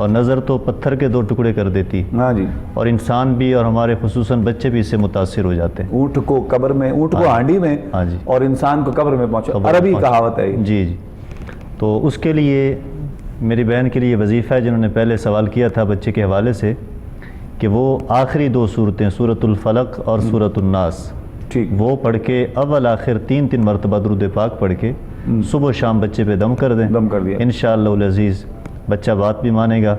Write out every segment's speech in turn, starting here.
اور نظر تو پتھر کے 2 ٹکڑے کر دیتی، ہاں جی، اور انسان بھی اور ہمارے خصوصاً بچے بھی اس سے متاثر ہو جاتے ہیں۔ اونٹ کو قبر میں، اونٹ کو ہانڈی میں، ہاں جی، اور انسان کو قبر میں پہنچا، قبر عربی پہنچا۔ کہاوت ہے یہ۔ جی جی، تو اس کے لیے میری بہن کے لیے وظیفہ ہے، جنہوں نے پہلے سوال کیا تھا بچے کے حوالے سے، کہ وہ آخری 2 صورتیں سورۃ الفلق اور سورۃ الناس ٹھیک، وہ پڑھ کے اول آخر 3 مرتبہ درود پاک پڑھ کے صبح و شام بچے پہ دم کر دیں، دم کر دیا، انشاءاللہ العزیز بچہ بات بھی مانے گا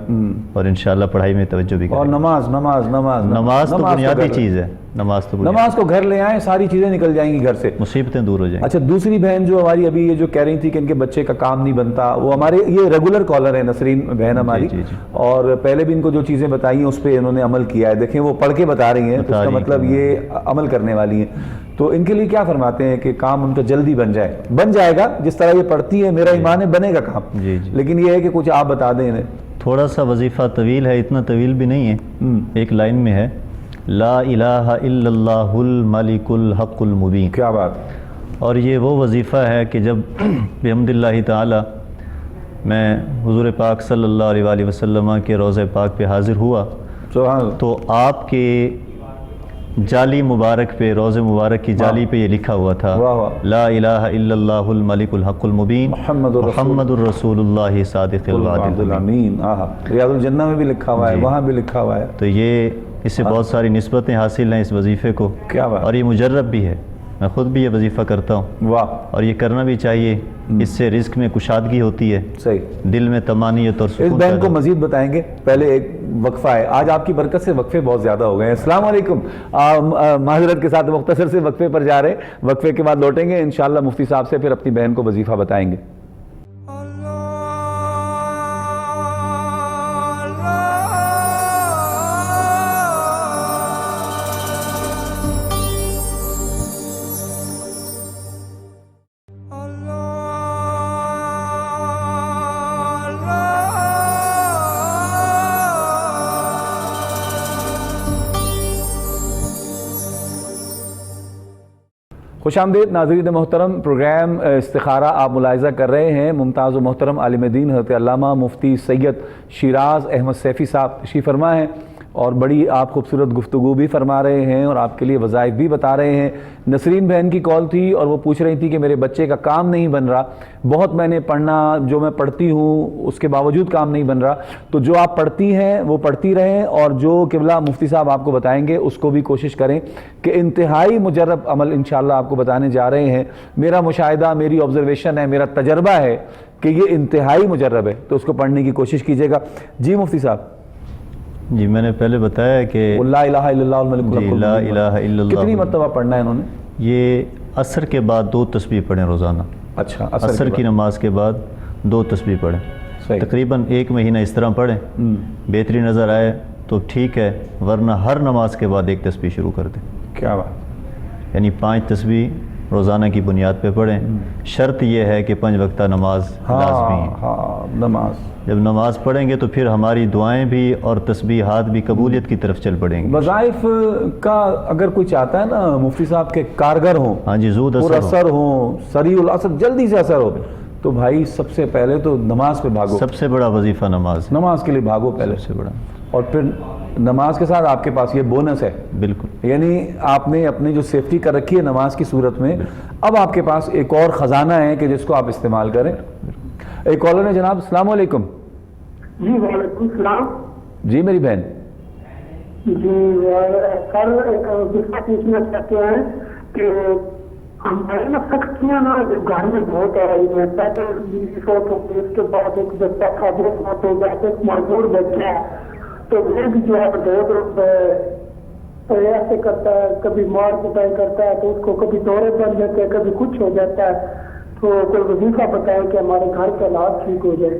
اور انشاءاللہ پڑھائی میں توجہ بھی اور کرے گا۔ نماز نماز نماز نماز تو بنیادی گھر- چیز ہے، نماز تو بنیادی، نماز کو گھر لے آئیں، ساری چیزیں نکل جائیں گی گھر سے۔ مصیبتیں دور ہو جائیں۔ اچھا، دوسری بہن جو ہماری ابھی یہ جو کہہ رہی تھی کہ ان کے بچے کا کام نہیں بنتا، وہ ہمارے یہ ریگولر کالر ہے نسرین بہن ہماری، جی جی۔ اور پہلے بھی ان کو جو چیزیں بتائی ہیں اس پہ انہوں نے عمل کیا ہے، دیکھیں وہ پڑھ کے بتا رہی ہیں، تو اس کا مطلب یہ عمل کرنے والی ہیں۔ تو ان کے لیے کیا فرماتے ہیں کہ کام ان کا جلدی بن جائے؟ بن جائے گا، جس طرح یہ پڑھتی ہے، میرا ایمان ہے بنے گا کام، جی جی، لیکن یہ ہے کہ کچھ آپ بتا دیں انہیں۔ تھوڑا سا وظیفہ طویل ہے، اتنا طویل بھی نہیں ہے، ایک لائن میں ہے، لا الہ الا اللہ الملک الحق المبین۔ کیا بات، اور یہ وہ وظیفہ ہے کہ جب بحمد اللہ تعالی میں حضور پاک صلی اللہ علیہ وآلہ وسلم کے روضہ پاک پہ حاضر ہوا سبحان اللہ، تو آپ کے جالی مبارک پہ، روضہ مبارک کی جالی پہ یہ لکھا ہوا تھا، واہ واہ، لا الہ الا اللہ الملک الحق المبین محمد الرسول اللہ صادق الوعد الامین۔ الامین۔ آہا، ریاض الجنہ میں بھی لکھا ہوا ہے، جی۔ وہاں بھی لکھا ہوا ہے۔ تو یہ اس سے بہت ساری نسبتیں حاصل ہیں اس وظیفے کو، کیا بات، اور یہ مجرب بھی ہے، میں خود بھی یہ وظیفہ کرتا ہوں واہ، اور یہ کرنا بھی چاہیے، اس سے رزق میں کشادگی ہوتی ہے، صحیح۔ دل میں طمانینت اور اس سکون بہن کو پیدا۔ مزید بتائیں گے، پہلے ایک وقفہ ہے، آج آپ کی برکت سے وقفے بہت زیادہ ہو گئے ہیں۔ السلام علیکم، معذرت کے ساتھ مختصر سے وقفے پر جا رہے ہیں، وقفے کے بعد لوٹیں گے انشاءاللہ مفتی صاحب سے، پھر اپنی بہن کو وظیفہ بتائیں گے۔ خوش آمدید ناظرین محترم، پروگرام استخارہ آپ ملاحظہ کر رہے ہیں۔ ممتاز و محترم عالم دین حضرت علامہ مفتی سید شیراز احمد سیفی صاحب تشریف فرما ہیں، اور بڑی آپ خوبصورت گفتگو بھی فرما رہے ہیں اور آپ کے لیے وظائف بھی بتا رہے ہیں۔ نسرین بہن کی کال تھی اور وہ پوچھ رہی تھی کہ میرے بچے کا کام نہیں بن رہا، بہت میں نے پڑھنا، جو میں پڑھتی ہوں اس کے باوجود کام نہیں بن رہا۔ تو جو آپ پڑھتی ہیں وہ پڑھتی رہیں، اور جو قبلہ مفتی صاحب آپ کو بتائیں گے اس کو بھی کوشش کریں کہ انتہائی مجرب عمل انشاءاللہ آپ کو بتانے جا رہے ہیں۔ میرا مشاہدہ، میری آبزرویشن ہے، میرا تجربہ ہے کہ یہ انتہائی مجرب ہے، تو اس کو پڑھنے کی کوشش کیجیے گا۔ جی مفتی صاحب، جی میں نے پہلے بتایا کہ لا الہ الا اللہ الملک جی الحق لا المبین، الہ الا اللہ، کتنی مرتبہ پڑھنا ہے انہوں نے؟ یہ عصر کے بعد 2 تسبیح پڑھیں روزانہ، اچھا، عصر کی نماز کے بعد 2 تسبیح پڑھیں، صحیح، تقریباً 1 مہینہ اس طرح پڑھیں، بہتری نظر آئے تو ٹھیک ہے، ورنہ ہر نماز کے بعد 1 تسبیح شروع کر دیں، کیا بات، یعنی 5 تسبیح روزانہ کی بنیاد پہ پڑھیں۔ شرط یہ ہے کہ 5 وقتہ نماز لازمی ہے۔ ہاں، نماز، جب نماز پڑھیں گے تو پھر ہماری دعائیں بھی اور تسبیحات بھی قبولیت کی طرف چل پڑیں گے۔ وظائف کا اگر کوئی چاہتا ہے نا مفتی صاحب کے کارگر ہوں، ہاں جی، زود پر اثر ہو، اثر ہوں، سریع الاثر، جلدی سے اثر ہو، تو بھائی سب سے پہلے تو نماز پہ بھاگو، سب سے بڑا وظیفہ نماز، نماز کے لیے بھاگو پہلے، سب سے بڑا، اور پھر نماز کے ساتھ آپ کے پاس یہ بونس ہے، بالکل، یعنی آپ نے اپنی جو سیفٹی کر رکھی ہے نماز کی صورت میں، اب آپ کے پاس ایک اور خزانہ ہے کہ جس کو آپ استعمال کریں۔ ایک کالر ہے جناب، السلام علیکم۔ جی وعلیکم السلام۔ جی میری بہن، جی سر، ایک دوسرا پوچھنا چاہتے ہیں کہ ہمارے نا سختیاں نا گھر میں بہت آ رہی ہیں، پہلے بیوی فوت ہو گئی، اس کے بعد ایک بچہ تھا، 2 فوت ہو گیا، ایک مزدور بچہ ہے، تو وہ بھی جو ہے بہت ایسے کرتا ہے، کبھی مار پٹائی کرتا ہے، تو اس کو کبھی دورے بن جاتے ہیں، کبھی کچھ ہو جاتا ہے، تو کوئی وظیفہ بتائے کہ ہمارے گھر کے حالات ٹھیک ہو جائے۔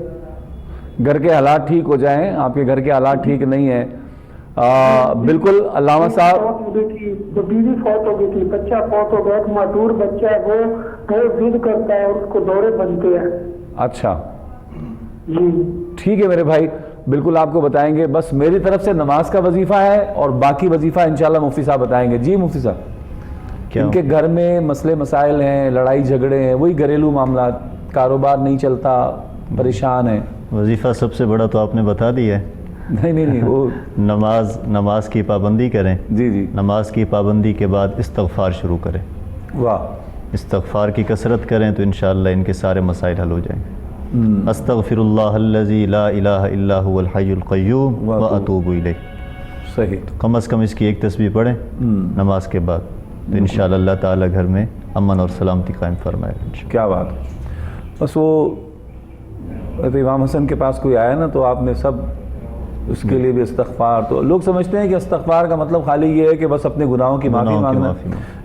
گھر کے حالات ٹھیک ہو جائیں، آپ کے گھر کے حالات ٹھیک نہیں ہیں، بالکل علامہ صاحب، جو بیوی فوت ہو گئی تھی، بچہ فوت ہو گیا، ایک معذور بچہ ہے، وہ بہت ضد کرتا ہے اور اس کو دورے بنتے ہیں۔ اچھا جی ٹھیک ہے میرے بھائی، بالکل آپ کو بتائیں گے، بس میری طرف سے نماز کا وظیفہ ہے اور باقی وظیفہ انشاءاللہ مفتی صاحب بتائیں گے۔ جی مفتی صاحب، کیا ان کے گھر میں مسئلے مسائل ہیں، لڑائی جھگڑے ہیں، وہی گھریلو معاملات، کاروبار نہیں چلتا، پریشان ہیں۔ وظیفہ سب سے بڑا تو آپ نے بتا دیا ہے. نہیں وہ نماز کی پابندی کریں. جی نماز کی پابندی کے بعد استغفار شروع کریں. واہ. استغفار کی کثرت کریں تو انشاءاللہ ان کے سارے مسائل حل ہو جائیں گے. استغفر اللہ الذی لا الہ الا هو الحی القیوم واتوب الیہ. صحیح. کم از کم اس کی ایک تسبیح پڑھیں نماز کے بعد تو انشاءاللہ اللہ تعالیٰ گھر میں امن اور سلامتی قائم فرمائے گا. کیا بات ہے. بس وہ امام حسن کے پاس کوئی آیا نا تو آپ نے سب اس کے لیے بھی استغفار. تو لوگ سمجھتے ہیں کہ استغفار کا مطلب خالی یہ ہے کہ بس اپنے گناہوں کی معافی مانگنا،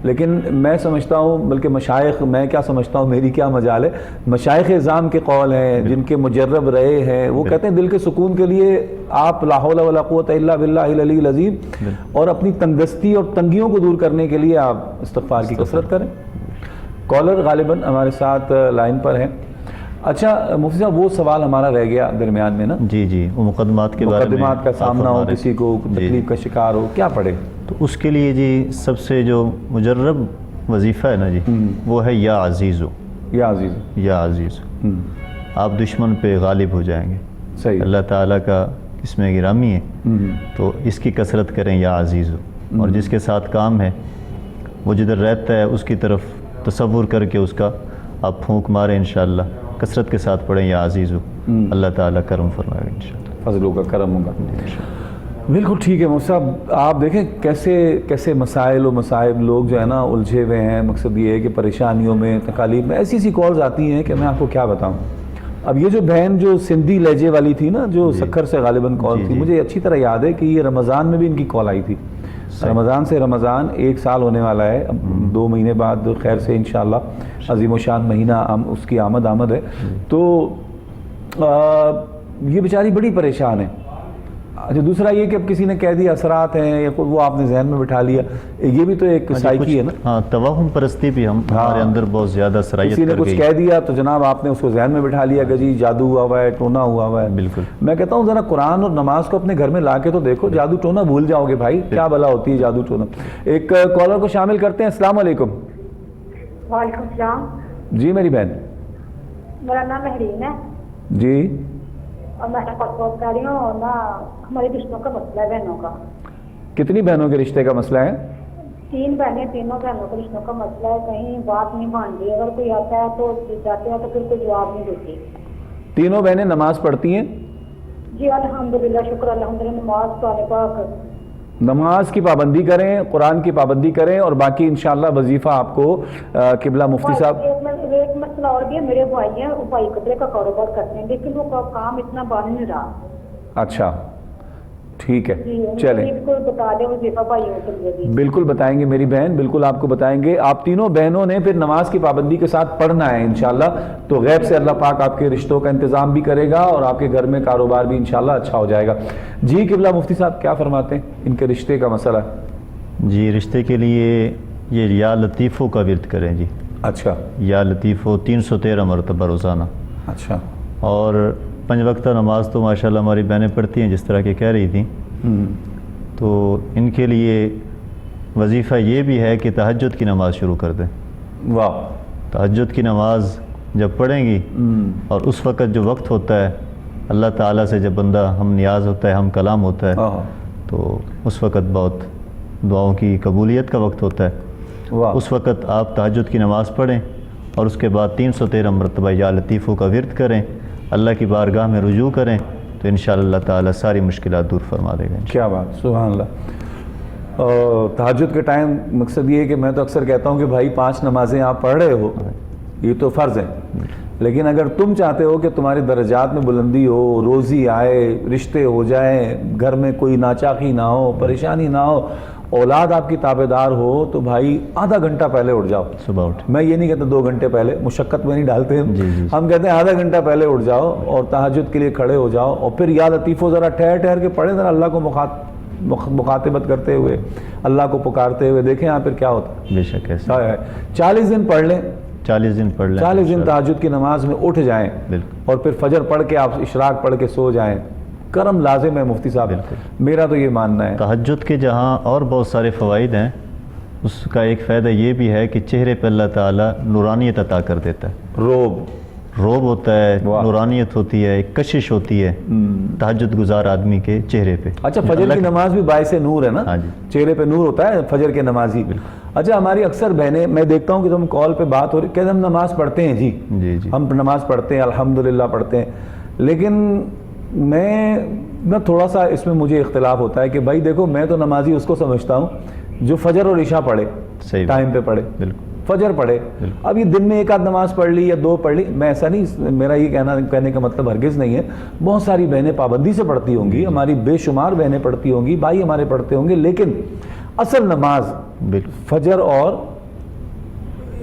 لیکن میں سمجھتا ہوں بلکہ مشائخ، میں کیا سمجھتا ہوں، میری کیا مجال ہے، مشائخ اعظام کے قول ہیں جن کے مجرب رہے ہیں، وہ کہتے ہیں دل کے سکون کے لیے آپ لا حول ولا قوت الا باللہ العلی العظیم، اور اپنی تنگدستی اور تنگیوں کو دور کرنے کے لیے آپ استغفار کی کثرت کریں. کالر غالباً ہمارے ساتھ لائن پر ہیں. اچھا مفتی صاحب، وہ سوال ہمارا رہ گیا درمیان میں نا. جی وہ مقدمات کے بارے میں. مقدمات کا سامنا ہو، کسی کو تکلیف کا شکار ہو، کیا پڑھے؟ تو اس کے لیے جی سب سے جو مجرب وظیفہ ہے نا جی وہ ہے یا عزیزو. یا عزیز. یا عزیز. آپ دشمن پہ غالب ہو جائیں گے. صحیح. اللہ تعالیٰ کا اس میں گرامی ہے تو اس کی کثرت کریں یا عزیزو. اور جس کے ساتھ کام ہے وہ جدھر رہتا ہے اس کی طرف تصور کر کے اس کا آپ پھونک ماریں انشاءاللہ. کثرت کے ساتھ پڑھیں یا عزیزو. اللہ تعالیٰ کرم فرمائے گا انشاءاللہ. فضلوں کا کرم ہوگا. بالکل ٹھیک ہے مفتی صاحب. آپ دیکھیں کیسے مسائل و مصائب لوگ جو ہے نا الجھے ہوئے ہیں. مقصد یہ ہے کہ پریشانیوں میں، تکالیف میں ایسی کالز آتی ہیں کہ میں آپ کو کیا بتاؤں. اب یہ جو بہن جو سندھی لہجے والی تھی نا، جو سکھر سے غالباً کال تھی، مجھے اچھی طرح یاد ہے کہ یہ رمضان میں بھی ان کی کال آئی تھی. رمضان سے رمضان 1 سال ہونے والا ہے. اب 2 مہینے بعد خیر سے انشاءاللہ عظیم و شان مہینہ اس کی آمد ہے. تو یہ بیچاری بڑی پریشان ہے. اچھا دوسرا یہ کہ اب کسی نے کہہ دیا اثرات ہیں یا وہ آپ نے ذہن میں بٹھا لیا، یہ بھی تو ایک سائیکی ہے نا. ہاں توہم پرستی بھی ہمارے اندر بہت زیادہ صلاحیت کسی نے کچھ کہہ دیا تو جناب آپ نے اس کو ذہن میں بٹھا لیا کہ جی جادو ہوا ہوا ہے، ٹونا ہوا ہوا ہے. بالکل. میں کہتا ہوں ذرا قرآن اور نماز کو اپنے گھر میں لا کے تو دیکھو. جادو ٹونا بھول جاؤ گے بھائی، کیا بلا ہوتی ہے جادو ٹونا. ایک کالر کو شامل کرتے ہیں. السلام علیکم. وعلیکم السلام. جی میری بہن. میرا نام مہرین ہے. جی. اور میں پاسپورٹ کر رہی ہوں نا. ہمارے رشتوں کا مسئلہ ہے بہنوں کا. کتنی بہنوں کے رشتے کا مسئلہ ہے؟ 3 بہنیں، تینوں بہنوں کے رشتوں کا مسئلہ ہے. کہیں بات نہیں مانتی. اگر کوئی آتا ہے تو جاتے ہیں تو پھر کوئی جواب نہیں دیتی. تینوں بہنیں نماز پڑھتی ہیں؟ جی الحمدللہ، شکر الحمدللہ. نماز تو پاک. نماز کی پابندی کریں، قرآن کی پابندی کریں، اور باقی انشاءاللہ وظیفہ آپ کو قبلہ مفتی صاحب. ایک مسئلہ اور بھی ہے. میرے بھائی ہیں، وہ بھائی کپڑے کا کاروبار کرتے ہیں لیکن وہ کام اتنا بن نہیں رہا. اچھا ٹھیک ہے، چلیں بتا دیں وظیفہ بھائیوں کے لیے. بالکل بتائیں گے میری بہن، بالکل آپ کو بتائیں گے. آپ تینوں بہنوں نے پھر نماز کی پابندی کے ساتھ پڑھنا ہے انشاءاللہ. تو غیب سے اللہ پاک آپ کے رشتوں کا انتظام بھی کرے گا اور آپ کے گھر میں کاروبار بھی انشاءاللہ اچھا ہو جائے گا. جی قبلہ مفتی صاحب کیا فرماتے ہیں ان کے رشتے کا مسئلہ؟ جی رشتے کے لیے یہ یا لطیفوں کا ورد کریں جی. اچھا. یا لطیفوں 313 مرتبہ روزانہ. اچھا. اور 5 وقتہ نماز تو ماشاءاللہ ہماری بہنیں پڑھتی ہیں جس طرح کہ کہہ رہی تھیں. تو ان کے لیے وظیفہ یہ بھی ہے کہ تہجد کی نماز شروع کر دیں. واہ. تہجد کی نماز جب پڑھیں گی اور اس وقت جو وقت ہوتا ہے اللہ تعالیٰ سے جب بندہ ہم نیاز ہوتا ہے، ہم کلام ہوتا ہے، تو اس وقت بہت دعاؤں کی قبولیت کا وقت ہوتا ہے. اس وقت آپ تہجد کی نماز پڑھیں اور اس کے بعد 313 مرتبہ یا لطیفوں کا ورد کریں، اللہ کی بارگاہ میں رجوع کریں تو انشاءاللہ اللہ تعالیٰ ساری مشکلات دور فرما دے گا. کیا بات، سبحان اللہ. تہجد کے ٹائم مقصد یہ ہے کہ میں تو اکثر کہتا ہوں کہ بھائی 5 نمازیں آپ پڑھ رہے ہو، یہ تو فرض ہے، لیکن اگر تم چاہتے ہو کہ تمہارے درجات میں بلندی ہو، روزی آئے، رشتے ہو جائیں، گھر میں کوئی ناچاقی نہ ہو، پریشانی نہ ہو، اولاد آپ کی تابع دار ہو، تو بھائی آدھا گھنٹہ پہلے اٹھ جاؤ. صبح اٹھ. میں یہ نہیں کہتا 2 گھنٹے پہلے، مشقت میں نہیں ڈالتے ہم کہتے ہیں آدھا گھنٹہ پہلے اٹھ جاؤ اور تہجد کے لیے کھڑے ہو جاؤ. اور پھر یا لطیفو ذرا ٹھہر کے پڑھیں، ذرا اللہ کو مخاطبت کرتے ہوئے، اللہ کو پکارتے ہوئے، دیکھیں یہاں پھر کیا ہوتا ہے. بے شک ایسا. 40 دن پڑھ لیں. 40 دن پڑھ لیں. 40 دن تہجد کی نماز میں اٹھ جائیں. بالکل. اور پھر فجر پڑھ کے آپ اشراق پڑھ کے سو جائیں. کرم لازم ہے مفتی صاحب. میرا تو یہ ماننا ہے. تہجد کے جہاں اور بہت سارے فوائد ہیں، اس کا ایک فائدہ یہ بھی ہے کہ چہرے پہ اللہ تعالیٰ نورانیت عطا کر دیتا ہے. روب ہوتا ہے، واہ۔ نورانیت ہوتی ہے، ایک کشش ہوتی ہے تہجد گزار آدمی کے چہرے پہ۔ اچھا فجر کی نماز بھی باعث نور ہے نا؟ ہاں جی۔ چہرے پہ نور ہوتا ہے فجر کے نمازی۔ اچھا ہماری اکثر بہنیں، میں دیکھتا ہوں کہ تم کال پہ بات ہو رہی کہ ہم نماز پڑھتے ہیں جی جی جی ہم نماز پڑھتے ہیں الحمدللہ پڑھتے ہیں، لیکن میں نہ تھوڑا سا اس میں مجھے اختلاف ہوتا ہے کہ بھائی دیکھو میں تو نمازی اس کو سمجھتا ہوں جو فجر اور عشاء پڑھے، صحیح ٹائم پہ پڑھے، بالکل فجر پڑھے۔ اب یہ دن میں ایک آدھ نماز پڑھ لی یا دو پڑھ لی، میں ایسا نہیں، میرا یہ کہنے کا مطلب ہرگز نہیں ہے، بہت ساری بہنیں پابندی سے پڑھتی ہوں گی، ہماری بے شمار بہنیں پڑھتی ہوں گی، بھائی ہمارے پڑھتے ہوں گے، لیکن اصل نماز بالکل فجر اور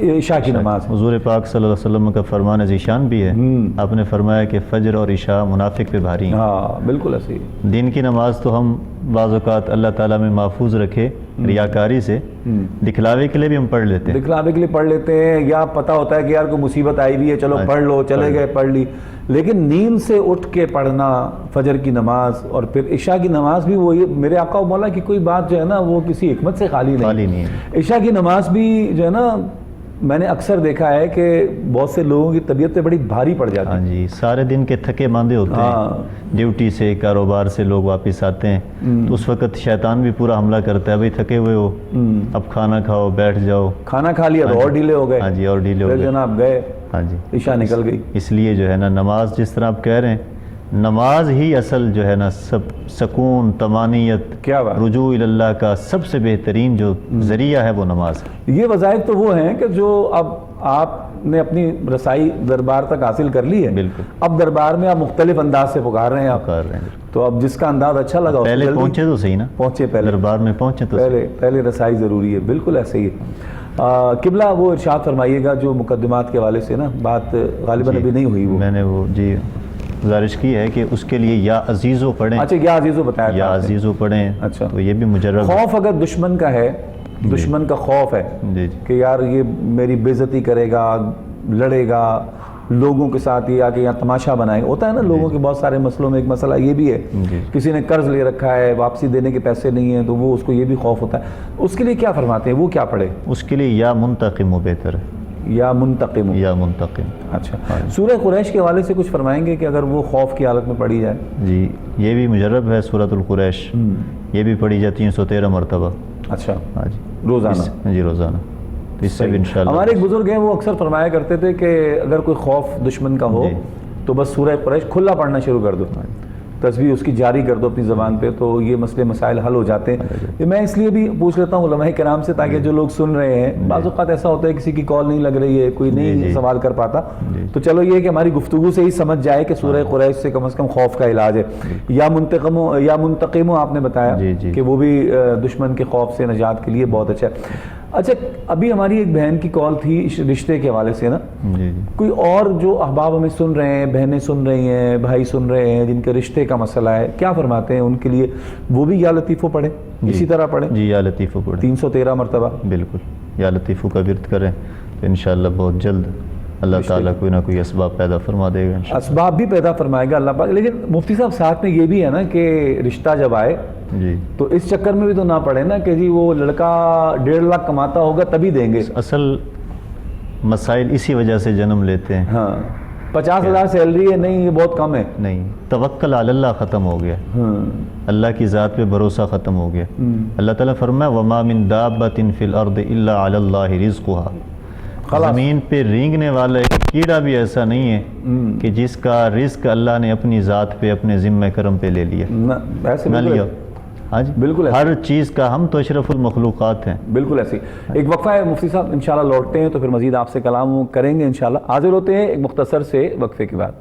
عشاء کی نماز۔ حضور پاک صلی اللہ علیہ وسلم کا فرمان ذیشان بھی ہے، آپ نے فرمایا کہ فجر اور عشاء منافق پہ بھاری ہیں۔ ہاں بالکل ایسے ہی۔ دن کی نماز تو ہم بعض اوقات اللہ تعالیٰ میں محفوظ رکھے ریاکاری سے، دکھلاوے کے لیے بھی ہم پڑھ لیتے ہیں، دکھلاوے کے لیے پڑھ لیتے ہیں، یا پتہ ہوتا ہے کہ یار کوئی مصیبت آئی بھی ہے چلو پڑھ لو، چلے گئے پڑھ لی، لیکن نیند سے اٹھ کے پڑھنا فجر کی نماز اور پھر عشاء کی نماز بھی، وہ میرے آقا و مولا کی کوئی بات جو ہے نا وہ کسی حکمت سے خالی نہیں ہے۔ عشاء کی نماز بھی جو ہے نا میں نے اکثر دیکھا ہے کہ بہت سے لوگوں کی طبیعت پہ بڑی بھاری پڑ جاتی ہے۔ ہاں جی، سارے دن کے تھکے ماندے ہوتے ہیں، ڈیوٹی سے کاروبار سے لوگ واپس آتے ہیں، تو اس وقت شیطان بھی پورا حملہ کرتا ہے، بھئی تھکے ہوئے ہو، اب کھانا کھاؤ، بیٹھ جاؤ، کھانا کھا لیا تو اور ڈھیلے ہو گئے، ہاں جی اور ڈیلے ہو پھر گئے، جناب گئے، ہاں جی عشاء نکل گئی۔ اس لیے جو ہے نا نماز جس طرح آپ کہہ رہے ہیں، نماز ہی اصل جو ہے نا سب سکون، طمانینت، کیا بات، رجوع اللہ کا سب سے بہترین جو ذریعہ ہے وہ نماز ہے۔ یہ وظائف تو وہ ہیں کہ جو اب آپ نے اپنی رسائی دربار تک حاصل کر لی ہے، بالکل، اب دربار میں آپ مختلف انداز سے پکار رہے ہیں آپ، کر رہے ہیں، تو اب جس کا انداز اچھا لگا اس کو پہلے جلدی پہنچے تو صحیح نا، پہنچے، پہلے دربار میں پہنچے تو صحیح۔ پہلے رسائی ضروری ہے، بالکل ایسے ہی ہے۔ قبلہ وہ ارشاد فرمائیے گا جو مقدمات کے حوالے سے نا بات غالباً ابھی نہیں ہوئی، وہ میں نے وہ جی گزارش کی ہے کہ اس کے لیے یا عزیزو پڑھیں، اچھا یا عزیزو بتایا تھا یا آپ نے۔ عزیزو پڑھیں، اچھا، تو یہ بھی مجرب ہے۔ خوف اگر دشمن کا ہے، دشمن کا خوف ہے جی کہ یار یہ میری بے عزتی کرے گا، لڑے گا، لوگوں کے ساتھ یہ آ کے یہاں تماشا بنائے گا، ہوتا ہے نا لوگوں کے بہت سارے مسئلوں میں ایک مسئلہ یہ بھی ہے، کسی نے قرض لے رکھا ہے، واپسی دینے کے پیسے نہیں ہیں، تو وہ اس کو یہ بھی خوف ہوتا ہے، اس کے لیے کیا فرماتے ہیں، وہ کیا پڑھے؟ اس کے لیے یا منتقم بہتر ہے، یا منتقم؟ یا منتقم۔ اچھا، سورہ قریش کے حوالے سے کچھ فرمائیں گے کہ اگر وہ خوف کی حالت میں پڑھی جائے؟ جی یہ بھی مجرب ہے، سورۃ القریش یہ بھی پڑھی جاتی ہے 313 مرتبہ، اچھا ہاں جی روزانہ؟ جی روزانہ، تو اس سے بھی انشاءاللہ ہمارے ایک بزرگ ہیں وہ اکثر فرمایا کرتے تھے کہ اگر کوئی خوف دشمن کا ہو تو بس سورہ قریش کھلا پڑھنا شروع کر دو، تسبیح اس کی جاری کر دو اپنی زبان پہ، تو یہ مسئلے مسائل حل ہو جاتے ہیں۔ یہ میں اس لیے بھی پوچھ لیتا ہوں علماء کرام سے تاکہ جو لوگ سن رہے ہیں، بعض اوقات ایسا ہوتا ہے کسی کی کال نہیں لگ رہی ہے، کوئی نہیں سوال کر پاتا، تو چلو یہ کہ ہماری گفتگو سے ہی سمجھ جائے کہ سورہ قریش سے کم از کم خوف کا علاج ہے۔ یا منتقم آپ نے بتایا کہ وہ بھی دشمن کے خوف سے نجات کے لیے بہت اچھا ہے۔ اچھا ابھی ہماری ایک بہن کی کال تھی رشتے کے حوالے سے نا، کوئی اور جو احباب ہمیں سن رہے ہیں، بہنیں سن رہی ہیں، بھائی سن رہے ہیں جن کے رشتے کا مسئلہ ہے، کیا فرماتے ہیں ان کے لیے؟ وہ بھی یا لطیفو پڑھیں، اسی طرح پڑھیں؟ جی یا لطیفو پڑھیں 313 مرتبہ، بالکل یا لطیفو کا ورد کریں تو انشاءاللہ بہت جلد اللہ تعالیٰ کوئی نہ کوئی اسباب پیدا فرما دے گا انشاءاللہ۔ اسباب بھی پیدا فرمائے گا اللہ پاک، لیکن مفتی صاحب ساتھ میں یہ بھی ہے نا کہ رشتہ جب آئے جی تو اس چکر میں بھی تو نہ پڑے نا کہ جی وہ لڑکا 1.5 لاکھ کماتا ہوگا تبھی دیں گے۔ اصل مسائل اسی وجہ سے جنم لیتے ہیں، ہاں 50,000 سیلری ہے، نہیں یہ بہت کم ہے، نہیں توکل علی اللہ ختم ہو گیا، اللہ کی ذات پہ بھروسہ ختم ہو گیا۔ اللہ تعالیٰ فرمایا وما من دابۃ فی الارض الا علی اللہ رزقها، زمین پہ رینگنے والا ایک کیڑا بھی ایسا نہیں ہے کہ جس کا رزق اللہ نے اپنی ذات پہ اپنے ذمہ کرم پہ لے لیا، نہ لیا۔ ہاں جی بالکل ہر چیز کا ہم تو اشرف المخلوقات ہیں۔ بالکل ایسی ایک وقفہ ہے مفتی صاحب، انشاءاللہ لوٹتے ہیں تو پھر مزید آپ سے کلام کریں گے انشاءاللہ۔ حاضر ہوتے ہیں ایک مختصر سے وقفے کے بعد۔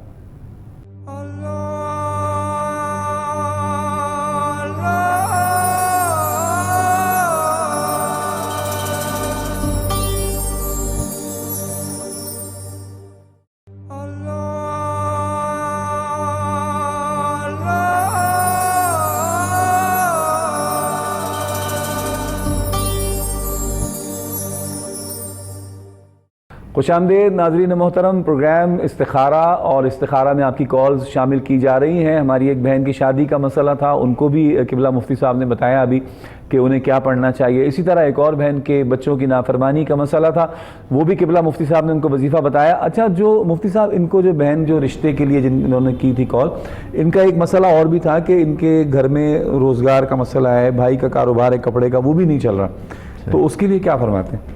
خوش آمدید ناظرین محترم، پروگرام استخارہ اور استخارہ میں آپ کی کالز شامل کی جا رہی ہیں۔ ہماری ایک بہن کی شادی کا مسئلہ تھا، ان کو بھی قبلہ مفتی صاحب نے بتایا ابھی کہ انہیں کیا پڑھنا چاہیے۔ اسی طرح ایک اور بہن کے بچوں کی نافرمانی کا مسئلہ تھا، وہ بھی قبلہ مفتی صاحب نے ان کو وظیفہ بتایا۔ اچھا، جو مفتی صاحب ان کو جو بہن جو رشتے کے لیے جنہوں نے کی تھی کال، ان کا ایک مسئلہ اور بھی تھا کہ ان کے گھر میں روزگار کا مسئلہ ہے، بھائی کا کاروبار ہے کپڑے کا، وہ بھی نہیں چل رہا، تو اس کے لیے کیا فرماتے ہیں؟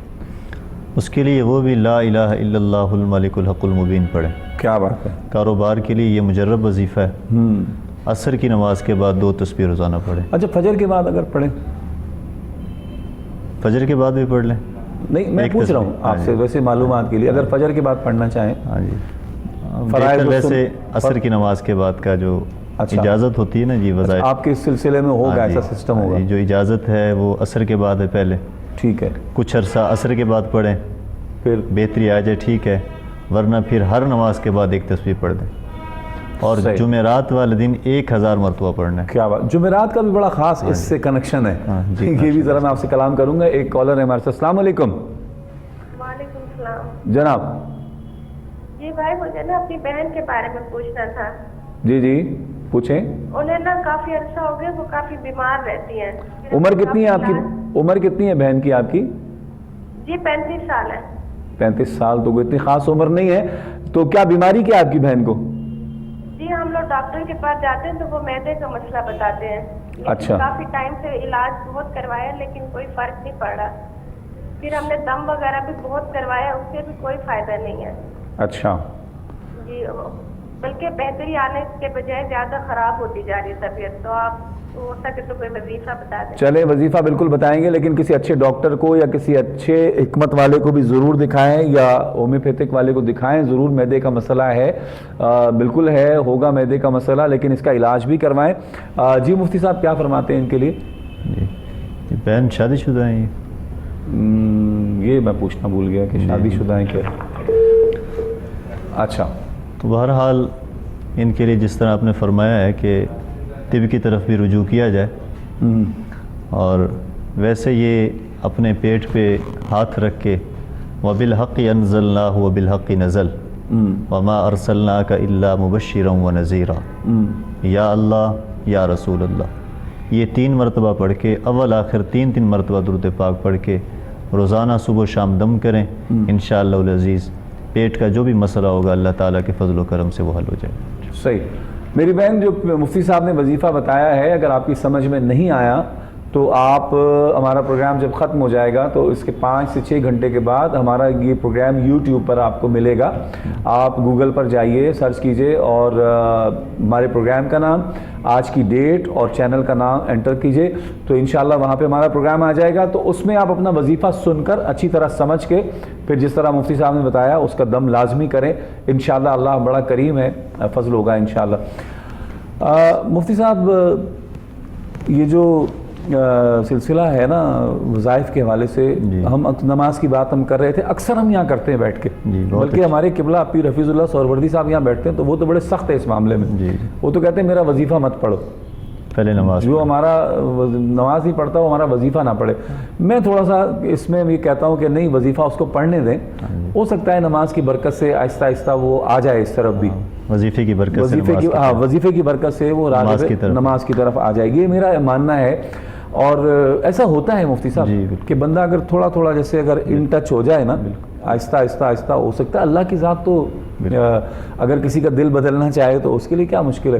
اس کے لیے وہ بھی لا الہ الا اللہ الملک الحق المبین پڑھیں۔ کیا بات ہے! کاروبار کے لیے یہ مجرب وظیفہ ہے۔ عصر کی نماز کے بعد 2 تسبیح روزانہ پڑھیں۔ اچھا، فجر کے بعد اگر پڑھیں؟ فجر کے بعد بھی پڑھ لیں۔ نہیں، میں پوچھ رہا ہوں آپ سے ویسے معلومات کے لیے، اگر فجر کے بعد پڑھنا چاہیں۔ ہاں جی، بہتر ویسے عصر کی نماز کے بعد کا جو اجازت ہوتی ہے نا جی وظائف، آپ کے سلسلے میں ہوگا ایسا سسٹم ہوگا؟ جو اجازت ہے وہ عصر کے بعد ہے پہلے، ٹھیک ہے، کچھ عرصہ عصر کے بعد پڑھیں، پھر بہتری آ جائے ٹھیک ہے، ورنہ پھر ہر نماز کے بعد 1 تسبیح پڑھ دیں، اور جمعرات والے دن 1000 مرتبہ پڑھنا ہے۔ کیا بات! جمعرات کا بھی بڑا خاص اس سے کنیکشن ہے، یہ بھی ذرا میں آپ سے کلام کروں گا۔ ایک کالر ہے ہمارے ساتھ۔ السلام علیکم۔ وعلیکم السلام جناب جی بھائی، مجھے نا اپنی بہن کے بارے میں پوچھنا تھا۔ جی جی پوچھیں۔ انہیں نا کافی عرصہ ہو گیا، وہ کافی بیمار رہتی ہیں۔ عمر کتنی ہے آپ کی؟ عمر کتنی ہے بہن کی آپ کی؟ جی 35 سال ہے۔ 35 سال تو کوئی اتنی خاص عمر نہیں ہے، تو کیا بیماری کیا آپ کی بہن کو؟ جی ہم لوگ ڈاکٹر کے پاس جاتے ہیں تو وہ معدے کا مسئلہ بتاتے ہیں، لیکن اچھا۔ کافی ٹائم سے علاج بہت کروایا لیکن کوئی فرق نہیں پڑ رہا۔ پھر ہم نے دم وغیرہ بھی بہت کروایا، اس سے بھی کوئی فائدہ نہیں ہے۔ اچھا جی، بلکہ بہتری آنے کے بجائے زیادہ خراب ہوتی جا رہی ہے طبیعت، تو آپ ہو سکے تو کوئی وظیفہ بتا دیں۔ چلے، وظیفہ بالکل بتائیں گے، لیکن کسی اچھے ڈاکٹر کو یا کسی اچھے حکمت والے کو بھی ضرور دکھائیں، یا ہومیوپیتھک والے کو دکھائیں ضرور۔ معدے کا مسئلہ ہے، بالکل ہے، ہوگا معدے کا مسئلہ، لیکن اس کا علاج بھی کروائیں۔ جی مفتی صاحب کیا فرماتے ہیں ان کے لیے؟ جی بہن شادی شدہ ہیں؟ یہ میں پوچھنا بھول گیا کہ شادی شدہ ہیں کیا؟ اچھا، تو بہرحال ان کے لیے جس طرح آپ نے فرمایا ہے کہ طب کی طرف بھی رجوع کیا جائے، اور ویسے یہ اپنے پیٹ پہ ہاتھ رکھ کے وَبِالْحَقِّ أَنزَلْنَاهُ وَبِالْحَقِّ نَزَلَ وَمَا أَرْسَلْنَاكَ إِلَّا مُبَشِّرًا وَنَذِيرًا، یا اللہ یا رسول اللہ، یہ 3 مرتبہ پڑھ کے، اول آخر 3 مرتبہ درود پاک پڑھ کے روزانہ صبح و شام دم کریں، انشاءاللہ العزیز پیٹ کا جو بھی مسئلہ ہوگا اللہ تعالیٰ کے فضل و کرم سے وہ حل ہو جائے۔ صحیح۔ میری بہن، جو مفتی صاحب نے وظیفہ بتایا ہے، اگر آپ کی سمجھ میں نہیں آیا تو آپ ہمارا پروگرام جب ختم ہو جائے گا تو اس کے 5 سے 6 گھنٹے کے بعد ہمارا یہ پروگرام یوٹیوب پر آپ کو ملے گا۔ آپ گوگل پر جائیے، سرچ کیجئے اور ہمارے پروگرام کا نام، آج کی ڈیٹ اور چینل کا نام انٹر کیجئے، تو انشاءاللہ وہاں پہ ہمارا پروگرام آ جائے گا۔ تو اس میں آپ اپنا وظیفہ سن کر اچھی طرح سمجھ کے پھر جس طرح مفتی صاحب نے بتایا اس کا دم لازمی کریں، انشاءاللہ اللہ بڑا کریم ہے، فضل ہوگا انشاءاللہ۔ مفتی صاحب، یہ جو سلسلہ ہے نا وظائف کے حوالے سے، ہم نماز کی بات ہم کر رہے تھے، اکثر ہم یہاں کرتے ہیں بیٹھ کے، بلکہ ہمارے قبلہ پیر حفیظ اللہ سہروردی صاحب یہاں بیٹھتے ہیں تو وہ تو بڑے سخت ہے اس معاملے میں، وہ تو کہتے ہیں میرا وظیفہ مت پڑھو، پہلے نماز جو ہمارا نماز نہیں پڑھتا وہ ہمارا وظیفہ نہ پڑھے۔ میں تھوڑا سا اس میں بھی کہتا ہوں کہ نہیں، وظیفہ اس کو پڑھنے دیں، ہو سکتا ہے نماز کی برکت سے آہستہ آہستہ وہ آ جائے اس طرف بھی، وظیفے کی برکت سے، وظیفے کی برکت سے وہ نماز کی طرف آ جائے گی، یہ میرا ماننا ہے۔ اور ایسا ہوتا ہے مفتی صاحب کہ بندہ اگر تھوڑا تھوڑا جیسے اگر ان ٹچ ہو جائے نا، آہستہ آہستہ آہستہ ہو سکتا ہے اللہ کی ذات تو اگر کسی کا دل بدلنا چاہے تو اس کے لیے کیا مشکل ہے۔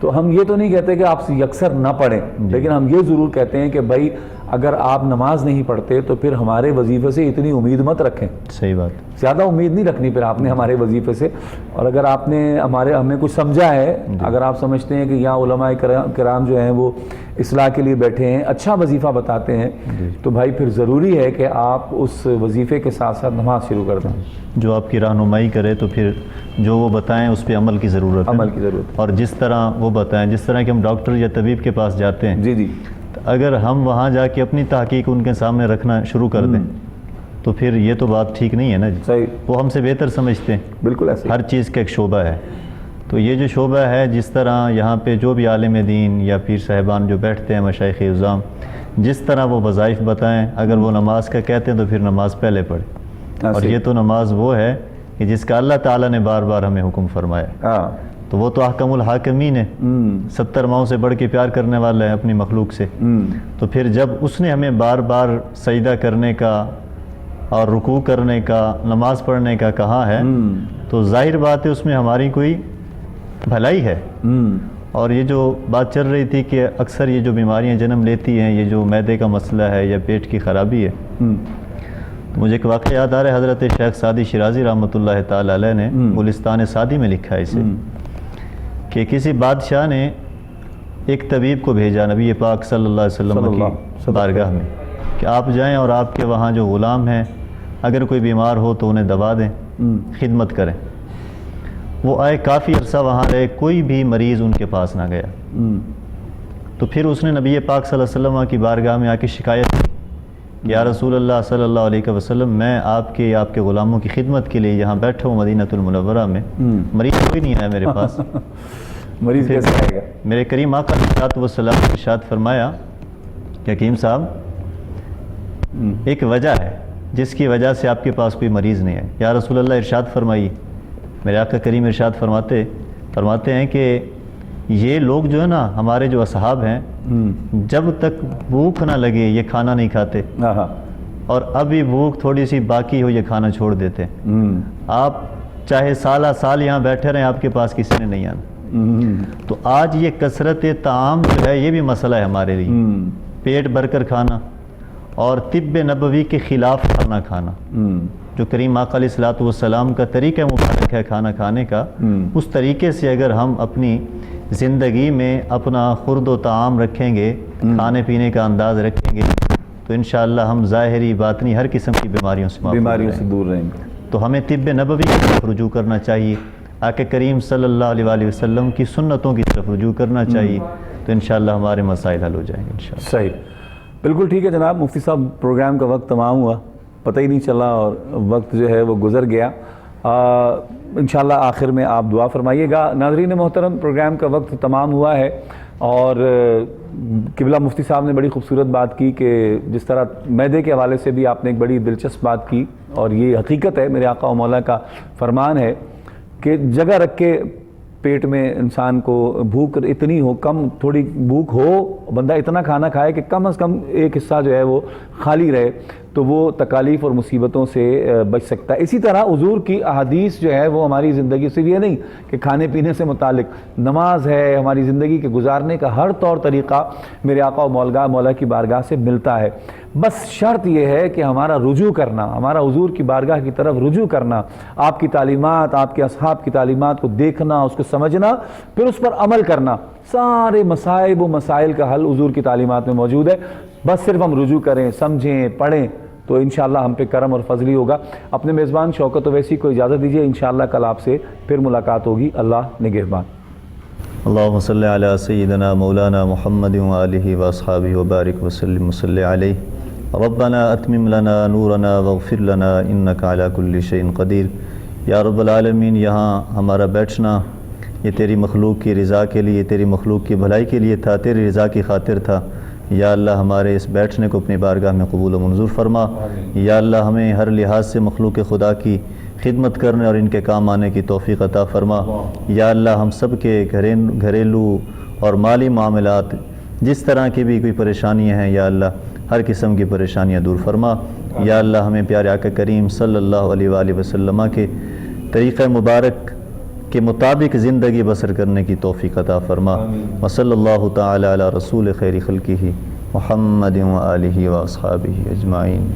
تو ہم یہ تو نہیں کہتے کہ آپ یکسر نہ پڑھیں، لیکن ہم یہ ضرور کہتے ہیں کہ بھائی اگر آپ نماز نہیں پڑھتے تو پھر ہمارے وظیفے سے اتنی امید مت رکھیں۔ صحیح بات، زیادہ امید نہیں رکھنی پھر آپ نے ہمارے وظیفے سے، اور اگر آپ نے ہمیں کچھ سمجھا ہے، اگر آپ سمجھتے ہیں کہ یہاں علماء کرام جو ہیں وہ اصلاح کے لیے بیٹھے ہیں، اچھا وظیفہ بتاتے ہیں، تو بھائی پھر ضروری ہے کہ آپ اس وظیفے کے ساتھ ساتھ نماز شروع کر دیں، جو آپ کی رہنمائی کرے، تو پھر جو وہ بتائیں اس پہ عمل کی ضرورت ہے، عمل کی ضرورت، اور جس طرح وہ بتائیں، جس طرح کہ ہم ڈاکٹر یا طبیب کے پاس جاتے ہیں، جی جی، اگر ہم وہاں جا کے اپنی تحقیق ان کے سامنے رکھنا شروع کر دیں تو پھر یہ تو بات ٹھیک نہیں ہے نا جی، صحیح، وہ ہم سے بہتر سمجھتے ہیں، بالکل ایسے ہر چیز کا ایک شعبہ ہے، تو یہ جو شعبہ ہے، جس طرح یہاں پہ جو بھی عالم دین یا پیر صاحبان جو بیٹھتے ہیں، مشائخ اعظام، جس طرح وہ وظائف بتائیں، اگر وہ نماز کا کہتے ہیں تو پھر نماز پہلے پڑھیں، اور یہ تو نماز وہ ہے کہ جس کا اللہ تعالیٰ نے بار بار ہمیں حکم فرمایا، تو وہ تو احکم الحاکمین ہے، 70 ماؤں سے بڑھ کے پیار کرنے والا ہے اپنی مخلوق سے. تو پھر جب اس نے ہمیں بار بار سجدہ کرنے کا اور رکوع کرنے کا، نماز پڑھنے کا کہا ہے، تو ظاہر بات ہے اس میں ہماری کوئی بھلائی ہے. اور یہ جو بات چل رہی تھی کہ اکثر یہ جو بیماریاں جنم لیتی ہیں، یہ جو معدے کا مسئلہ ہے یا پیٹ کی خرابی ہے، تو مجھے ایک واقعہ یاد آ رہا ہے. حضرت شیخ سعدی شیرازی رحمۃ اللہ تعالی علیہ نے گلستان سعدی میں لکھا ہے اسے، کہ کسی بادشاہ نے ایک طبیب کو بھیجا نبی پاک صلی اللہ علیہ وسلم کی بارگاہ میں کہ آپ جائیں اور آپ کے وہاں جو غلام ہیں اگر کوئی بیمار ہو تو انہیں دوا دیں، خدمت کریں. وہ آئے، کافی عرصہ وہاں رہے، کوئی بھی مریض ان کے پاس نہ گیا. تو پھر اس نے نبی پاک صلی اللہ علیہ وسلم کی بارگاہ میں آ کے شکایت کی کہ یا رسول اللہ صلی اللہ علیہ وسلم، میں آپ کے غلاموں کی خدمت کے لیے یہاں بیٹھا ہوں مدینہ المنورہ میں، مریض کوئی نہیں ہے میرے پاس. مریض کیسے آئے گا؟ میرے کریم آقا علیہ الصلوۃ والسلام نے ارشاد فرمایا کہ حکیم صاحب، ایک وجہ ہے جس کی وجہ سے آپ کے پاس کوئی مریض نہیں ہے. یا رسول اللہ ارشاد فرمائیے. میرے آقا کریم ارشاد فرماتے ہیں کہ یہ لوگ جو ہے نا، ہمارے جو اصحاب ہیں، جب تک بھوک نہ لگے یہ کھانا نہیں کھاتے، اور ابھی بھوک تھوڑی سی باقی ہو یہ کھانا چھوڑ دیتے. آپ چاہے سالہ سال یہاں بیٹھے رہیں، آپ کے پاس کسی نے نہیں آنا. تو آج یہ کثرت طعام جو ہے یہ بھی مسئلہ ہے ہمارے لیے، پیٹ بھر کر کھانا اور طب نبوی کے خلاف کھانا کھانا. جو کریم آقا علیہ الصلوۃ والسلام کا طریقہ مبارک ہے کھانا کھانے کا، اس طریقے سے اگر ہم اپنی زندگی میں اپنا خورد و طعام رکھیں گے، کھانے پینے کا انداز رکھیں گے، تو انشاءاللہ ہم ظاہری باطنی ہر قسم کی بیماریوں سے دور رہیں گے. تو ہمیں طب نبوی کی طرف رجوع کرنا چاہیے، آقا کریم صلی اللہ علیہ وآلہ وسلم کی سنتوں کی طرف رجوع کرنا چاہیے، تو انشاءاللہ ہمارے مسائل حل ہو جائیں گے انشاءاللہ. صحیح، بالکل ٹھیک ہے جناب. مفتی صاحب، پروگرام کا وقت تمام ہوا، پتہ ہی نہیں چلا اور وقت جو ہے وہ گزر گیا. انشاءاللہ آخر میں آپ دعا فرمائیے گا. ناظرین محترم، پروگرام کا وقت تمام ہوا ہے، اور قبلہ مفتی صاحب نے بڑی خوبصورت بات کی کہ جس طرح معدے کے حوالے سے بھی آپ نے ایک بڑی دلچسپ بات کی، اور یہ حقیقت ہے، میرے آقا و مولا کا فرمان ہے کہ جگہ رکھ کے پیٹ میں انسان کو بھوک اتنی ہو، کم تھوڑی بھوک ہو، بندہ اتنا کھانا کھائے کہ کم از کم ایک حصہ جو ہے وہ خالی رہے، تو وہ تکالیف اور مصیبتوں سے بچ سکتا ہے. اسی طرح حضور کی احادیث جو ہے وہ ہماری زندگی سے یہ نہیں کہ کھانے پینے سے متعلق، نماز ہے، ہماری زندگی کے گزارنے کا ہر طور طریقہ میرے آقا و مولا کی بارگاہ سے ملتا ہے. بس شرط یہ ہے کہ ہمارا رجوع کرنا، ہمارا حضور کی بارگاہ کی طرف رجوع کرنا، آپ کی تعلیمات، آپ کے اصحاب کی تعلیمات کو دیکھنا، اس کو سمجھنا، پھر اس پر عمل کرنا. سارے مصائب و مسائل کا حل حضور کی تعلیمات میں موجود ہے. بس صرف ہم رجوع کریں، سمجھیں، پڑھیں، تو انشاءاللہ ہم پہ کرم اور فضلی ہوگا. اپنے میزبان شوکت اویسی کو اجازت دیجیے. انشاءاللہ کل آپ سے پھر ملاقات ہوگی. اللہ نگہبان. اللہم صلی علی سیدنا مولانا محمد وآلہ واصحابہ وبارک وسلم وصلی علیہ. ربنا اتمم لنا نورنا واغفر لنا انک علی کل شیء قدیر. یا رب العالمین، یہاں ہمارا بیٹھنا یہ تیری مخلوق کی رضا کے لیے، تیری مخلوق کی بھلائی کے لیے تھا، تیری رضا کی خاطر تھا. یا اللہ ہمارے اس بیٹھنے کو اپنی بارگاہ میں قبول و منظور فرما. یا اللہ ہمیں ہر لحاظ سے مخلوق خدا کی خدمت کرنے اور ان کے کام آنے کی توفیق عطا فرما. یا اللہ ہم سب کے گھریلو اور مالی معاملات، جس طرح کی بھی کوئی پریشانیاں ہیں، یا اللہ ہر قسم کی پریشانیاں دور فرما. یا اللہ ہمیں پیارے آقا کریم صلی اللہ علیہ وآلہ وسلم کے طریقہ مبارک کے مطابق زندگی بسر کرنے کی توفیق عطا فرما. وصلی اللہ تعالی علی رسول خیر خلقہ محمد وآلہ واصحابہ اجمعین.